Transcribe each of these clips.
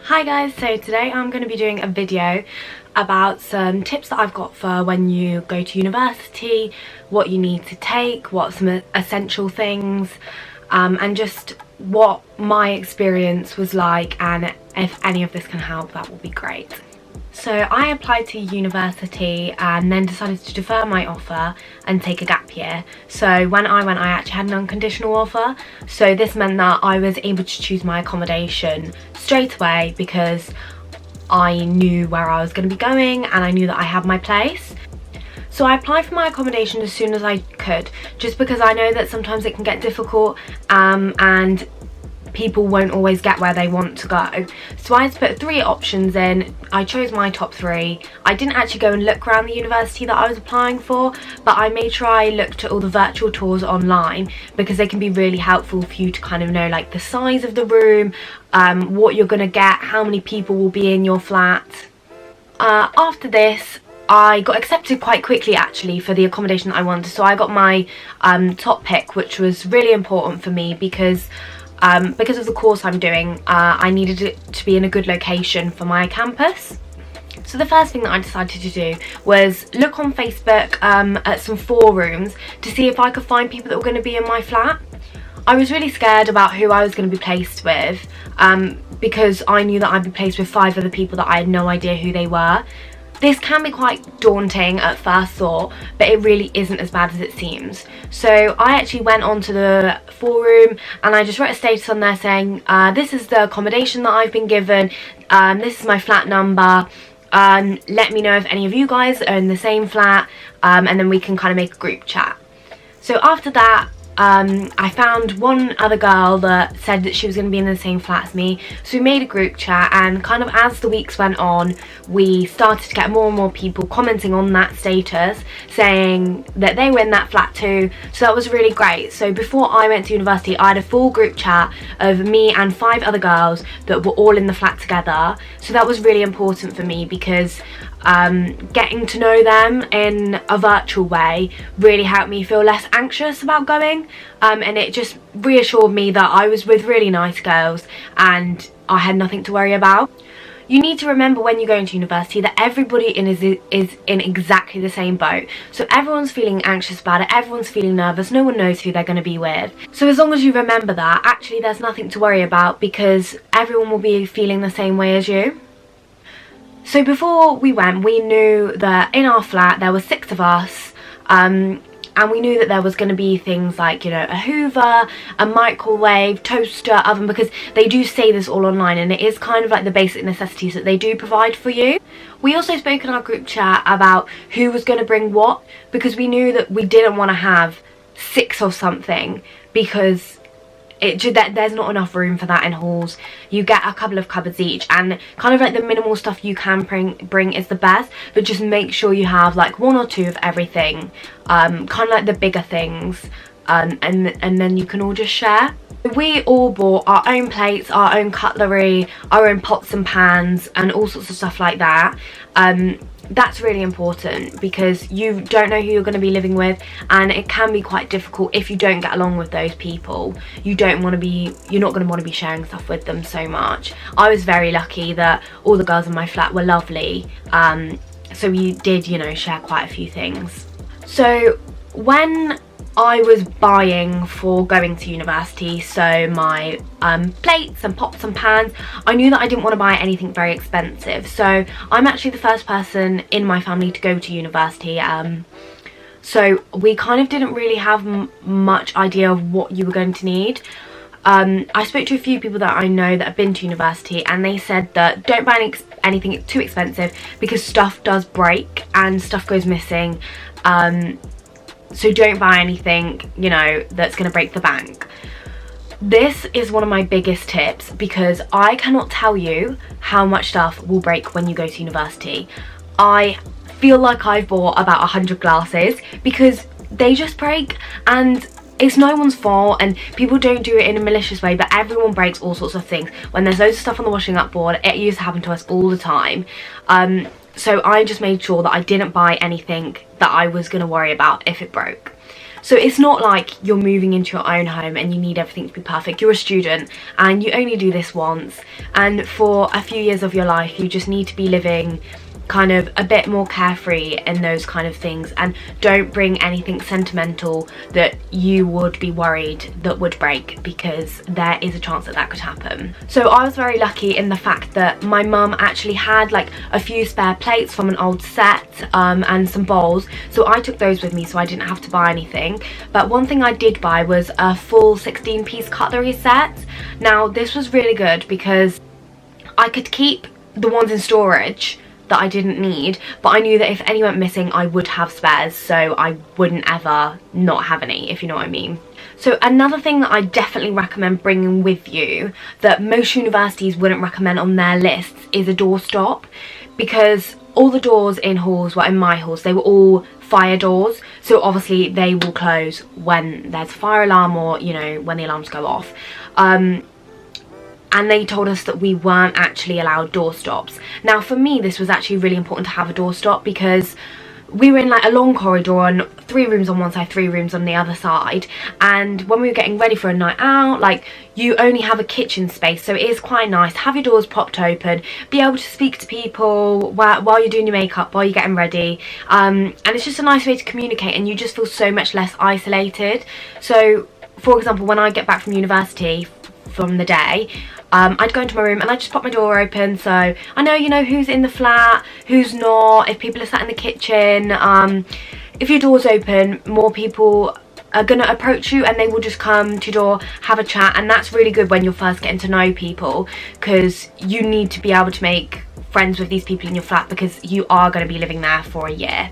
Hi guys, so today I'm going to be doing a video about some tips that I've got for when you go to university, what you need to take, what some essential things, and just what my experience was like, and if any of this can help, that will be great. So I applied to university and then decided to defer my offer and take a gap year. So when I went, I actually had an unconditional offer. So this meant that I was able to choose my accommodation straight away because I knew where I was going to be going and I knew that I had my place. So I applied for my accommodation as soon as I could, just because I know that sometimes it can get difficult and people won't always get where they want to go. So I had to put 3 options in. I chose my top 3. I didn't actually go and look around the university that I was applying for, but I made sure I looked at all the virtual tours online because they can be really helpful for you to kind of know like the size of the room, what you're gonna get, how many people will be in your flat. After this, I got accepted quite quickly actually for the accommodation that I wanted. So I got my top pick, which was really important for me because of the course I'm doing. I needed it to be in a good location for my campus. So the first thing that I decided to do was look on Facebook at some forums to see if I could find people that were going to be in my flat. I was really scared about who I was going to be placed with because I knew that I'd be placed with 5 other people that I had no idea who they were. This can be quite daunting at first thought, but it really isn't as bad as it seems. So I actually went onto the forum and I just wrote a status on there saying, this is the accommodation that I've been given, this is my flat number, let me know if any of you guys are in the same flat, and then we can kind of make a group chat. So after that, I found one other girl that said that she was going to be in the same flat as me, so we made a group chat, and kind of as the weeks went on we started to get more and more people commenting on that status saying that they were in that flat too, so that was really great. So before I went to university I had a full group chat of me and 5 other girls that were all in the flat together, so that was really important for me because getting to know them in a virtual way really helped me feel less anxious about going, and it just reassured me that I was with really nice girls and I had nothing to worry about. You need to remember when you go into university that everybody is in exactly the same boat. So everyone's feeling anxious about it, everyone's feeling nervous, no one knows who they're going to be with. So as long as you remember that, actually there's nothing to worry about because everyone will be feeling the same way as you. So before we went, we knew that in our flat there were 6 of us, and we knew that there was going to be things like, you know, a hoover, a microwave, toaster, oven, because they do say this all online and it is kind of like the basic necessities that they do provide for you. We also spoke in our group chat about who was going to bring what, because we knew that we didn't want to have 6 of something because there's not enough room for that in halls. You get a couple of cupboards each, and kind of like the minimal stuff you can bring is the best, but just make sure you have like 1 or 2 of everything, kind of like the bigger things, and then you can all just share. We all bought our own plates, our own cutlery, our own pots and pans and all sorts of stuff like that. That's really important because you don't know who you're going to be living with, and it can be quite difficult if you don't get along with those people. You're not going to want to be sharing stuff with them so much. I was very lucky that all the girls in my flat were lovely, so we did, you know, share quite a few things. So when I was buying for going to university, so my plates and pots and pans, I knew that I didn't want to buy anything very expensive. So I'm actually the first person in my family to go to university, so we kind of didn't really have much idea of what you were going to need. I spoke to a few people that I know that have been to university, and they said that don't buy anything too expensive because stuff does break and stuff goes missing. So don't buy anything, you know, that's going to break the bank. This is one of my biggest tips because I cannot tell you how much stuff will break when you go to university. I feel like I've bought about 100 glasses because they just break, and it's no one's fault, and people don't do it in a malicious way, but everyone breaks all sorts of things. When there's loads of stuff on the washing up board, it used to happen to us all the time. So I just made sure that I didn't buy anything that I was going to worry about if it broke. So it's not like you're moving into your own home and you need everything to be perfect. You're a student and you only do this once, and for a few years of your life you just need to be living kind of a bit more carefree in those kind of things, and don't bring anything sentimental that you would be worried that would break, because there is a chance that that could happen. So I was very lucky in the fact that my mum actually had like a few spare plates from an old set and some bowls, so I took those with me so I didn't have to buy anything. But one thing I did buy was a full 16-piece cutlery set. Now this was really good because I could keep the ones in storage that I didn't need, but I knew that if any went missing I would have spares, so I wouldn't ever not have any, if you know what I mean. So another thing that I definitely recommend bringing with you that most universities wouldn't recommend on their lists is a doorstop, because all the doors in halls, well in my halls, they were all fire doors, so obviously they will close when there's a fire alarm or, you know, when the alarms go off. And they told us that we weren't actually allowed doorstops. Now for me this was actually really important to have a doorstop, because we were in like a long corridor and 3 rooms on one side, 3 rooms on the other side, and when we were getting ready for a night out, like, you only have a kitchen space, so it is quite nice to have your doors propped open, be able to speak to people while you're doing your makeup, while you're getting ready, and it's just a nice way to communicate, and you just feel so much less isolated. So for example, when I get back from university from the day, I'd go into my room and I'd just pop my door open, so I know, you know, who's in the flat, who's not, if people are sat in the kitchen. If your door's open, more people are gonna approach you and they will just come to your door, have a chat, and that's really good when you're first getting to know people, because you need to be able to make friends with these people in your flat, because you are going to be living there for a year.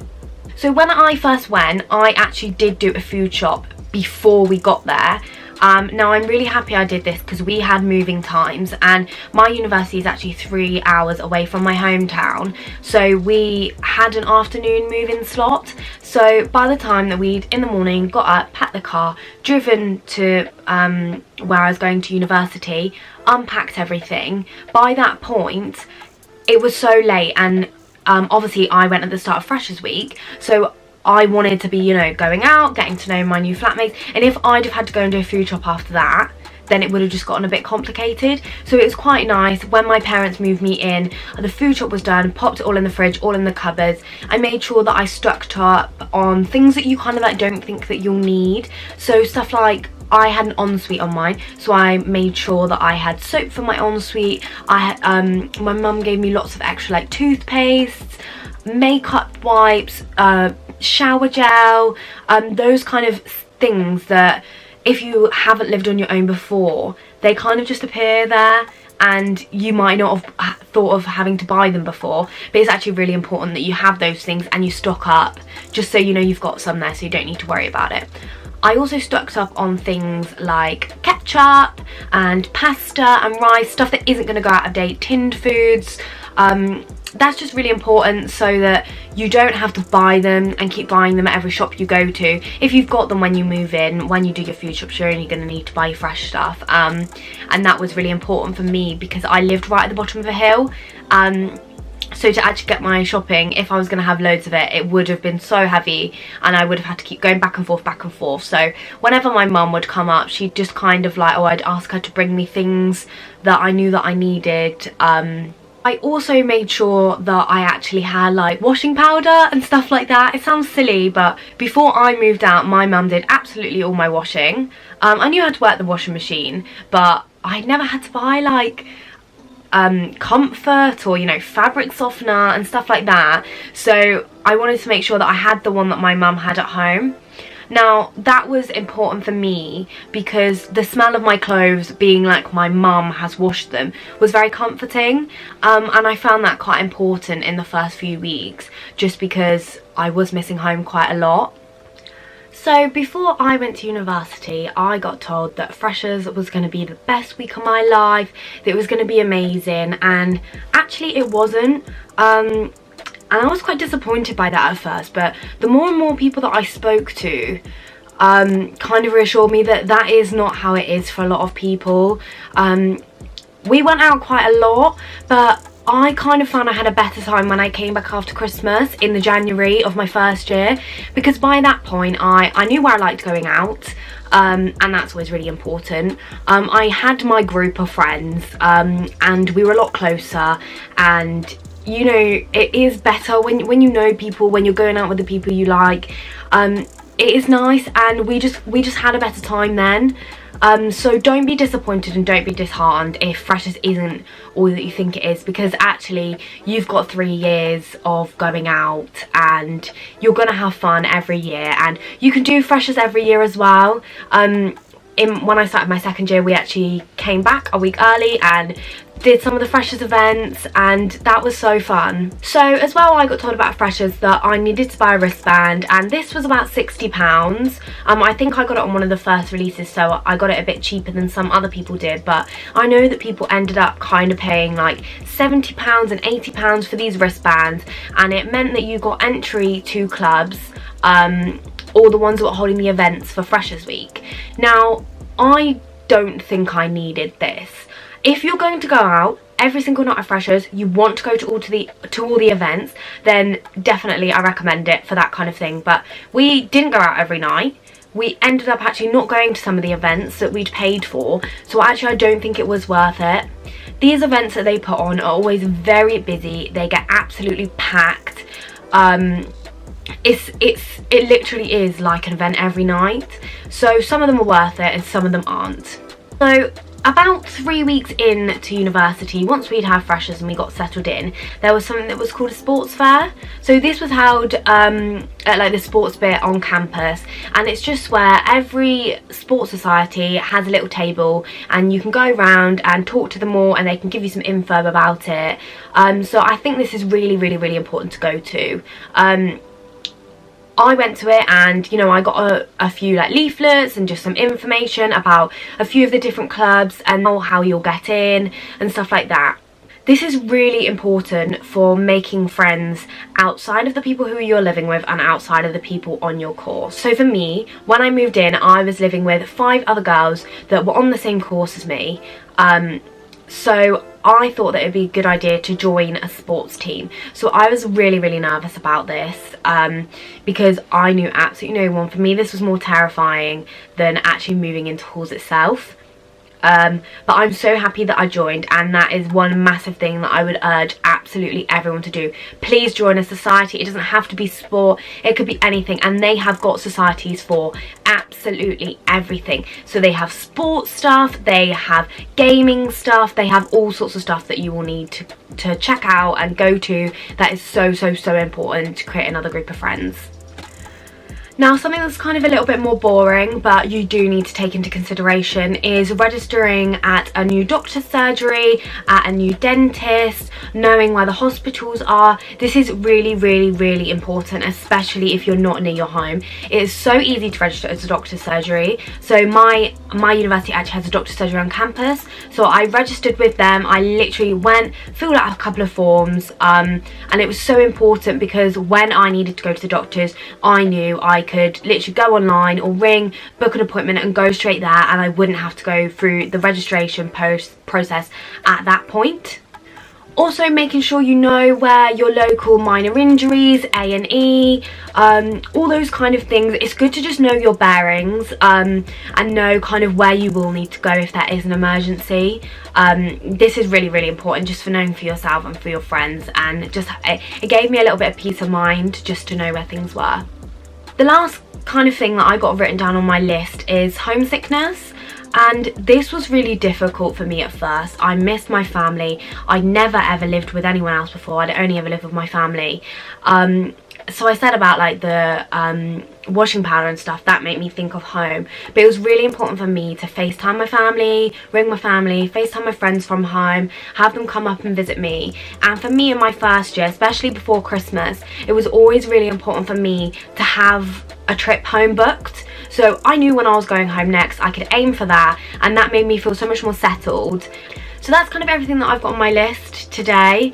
So when I first went, I actually did do a food shop before we got there. Now I'm really happy I did this because we had moving times, and my university is actually 3 hours away from my hometown, so we had an afternoon move-in slot. So by the time that we'd in the morning got up, packed the car, driven to where I was going to university, unpacked everything, by that point it was so late, and obviously I went at the start of Freshers Week, so I wanted to be, you know, going out, getting to know my new flatmates, and if I'd have had to go and do a food shop after that, then it would have just gotten a bit complicated. So it was quite nice when my parents moved me in, the food shop was done, popped it all in the fridge, all in the cupboards. I made sure that I stocked up on things that you kind of like don't think that you'll need. So stuff like, I had an ensuite on mine, so I made sure that I had soap for my ensuite. I had, my mum gave me lots of extra like toothpaste, makeup wipes, shower gel, those kind of things that if you haven't lived on your own before, they kind of just appear there and you might not have thought of having to buy them before, but it's actually really important that you have those things and you stock up, just so you know you've got some there so you don't need to worry about it. I also stocked up on things like ketchup and pasta and rice, stuff that isn't going to go out of date, tinned foods. That's just really important so that you don't have to buy them and keep buying them at every shop you go to. If you've got them when you move in, when you do your food shops, you're only going to need to buy fresh stuff. And that was really important for me because I lived right at the bottom of a hill. So to actually get my shopping, if I was going to have loads of it, it would have been so heavy and I would have had to keep going back and forth. So whenever my mum would come up, she'd just kind of like, I'd ask her to bring me things that I knew that I needed. I also made sure that I actually had like washing powder and stuff like that. It sounds silly, but before I moved out, my mum did absolutely all my washing. I knew how to work the washing machine, but I'd never had to buy like comfort or, you know, fabric softener and stuff like that. So I wanted to make sure that I had the one that my mum had at home. Now that was important for me because the smell of my clothes being like my mum has washed them was very comforting, and I found that quite important in the first few weeks just because I was missing home quite a lot. So before I went to university, I got told that Freshers was going to be the best week of my life, that it was going to be amazing, and actually it wasn't. And I was quite disappointed by that at first, but the more and more people that I spoke to kind of reassured me that that is not how it is for a lot of people. We went out quite a lot, but I kind of found I had a better time when I came back after Christmas in the January of my first year, because by that point I knew where I liked going out, and that's always really important. I had my group of friends, and we were a lot closer, and you know, it is better when you know people, when you're going out with the people you like. It is nice, and we just had a better time then. So don't be disappointed and don't be disheartened if Freshers isn't all that you think it is, because actually you've got 3 years of going out and you're gonna have fun every year, and you can do Freshers every year as well. When I started my second year, we actually came back a week early and did some of the Freshers events, and that was so fun. So as well, I got told about Freshers that I needed to buy a wristband, and this was about £60. I think I got it on one of the first releases, so I got it a bit cheaper than some other people did, but I know that people ended up kind of paying like £70 and £80 for these wristbands, and it meant that you got entry to clubs, all the ones that were holding the events for Freshers Week. Now, I don't think I needed this. If you're going to go out every single night of Freshers, you want to go to all the events, then definitely I recommend it for that kind of thing. But we didn't go out every night. We ended up actually not going to some of the events that we'd paid for, so actually I don't think it was worth it. These events that they put on are always very busy. They get absolutely packed. It literally is like an event every night, so some of them are worth it and some of them aren't. So about 3 weeks into university, once we'd had Freshers and we got settled in, there was something that was called a sports fair. So this was held at like the sports bit on campus, and it's just where every sports society has a little table and you can go around and talk to them all and they can give you some info about it. So I think this is really, really, really important to go to. I went to it, and you know, I got a few like leaflets and just some information about a few of the different clubs and how you'll get in and stuff like that. This is really important for making friends outside of the people who you're living with and outside of the people on your course. So for me, when I moved in, I was living with 5 other girls that were on the same course as me. So I thought that it would be a good idea to join a sports team. So I was really, really nervous about this, because I knew absolutely no one. For me, this was more terrifying than actually moving into halls itself. But I'm so happy that I joined, and that is one massive thing that I would urge absolutely everyone to do. Please join a society. It doesn't have to be sport, it could be anything, and they have got societies for absolutely everything. So they have sports stuff, they have gaming stuff, they have all sorts of stuff that you will need to check out and go to. That is so, so, so important to create another group of friends. Now, something that's kind of a little bit more boring, but you do need to take into consideration, is registering at a new doctor's surgery, at a new dentist, knowing where the hospitals are. This is really, really, really important, especially if you're not near your home. It is so easy to register as a doctor's surgery. So my university actually has a doctor's surgery on campus. So I registered with them. I literally went, filled out a couple of forms, and it was so important because when I needed to go to the doctors, I knew I could literally go online or ring, book an appointment and go straight there, and I wouldn't have to go through the registration process at that point. Also, making sure you know where your local minor injuries, A&E, all those kind of things. It's good to just know your bearings, and know kind of where you will need to go if there is an emergency. This is really, really important just for knowing for yourself and for your friends, and just it gave me a little bit of peace of mind just to know where things were. The last kind of thing that I got written down on my list is homesickness. And this was really difficult for me at first. I missed my family. I'd never ever lived with anyone else before. I'd only ever lived with my family. So I said about like the washing powder and stuff, that made me think of home. But it was really important for me to FaceTime my family, ring my family, FaceTime my friends from home, have them come up and visit me. And for me in my first year, especially before Christmas, it was always really important for me to have a trip home booked. So I knew when I was going home next, I could aim for that, and that made me feel so much more settled. So that's kind of everything that I've got on my list today.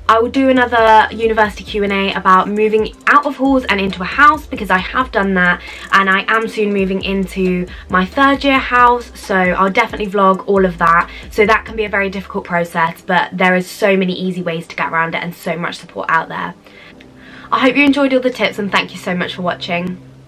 I will do another university Q&A about moving out of halls and into a house, because I have done that and I am soon moving into my 3rd year house, so I'll definitely vlog all of that. So that can be a very difficult process, but there is so many easy ways to get around it and so much support out there. I hope you enjoyed all the tips and thank you so much for watching.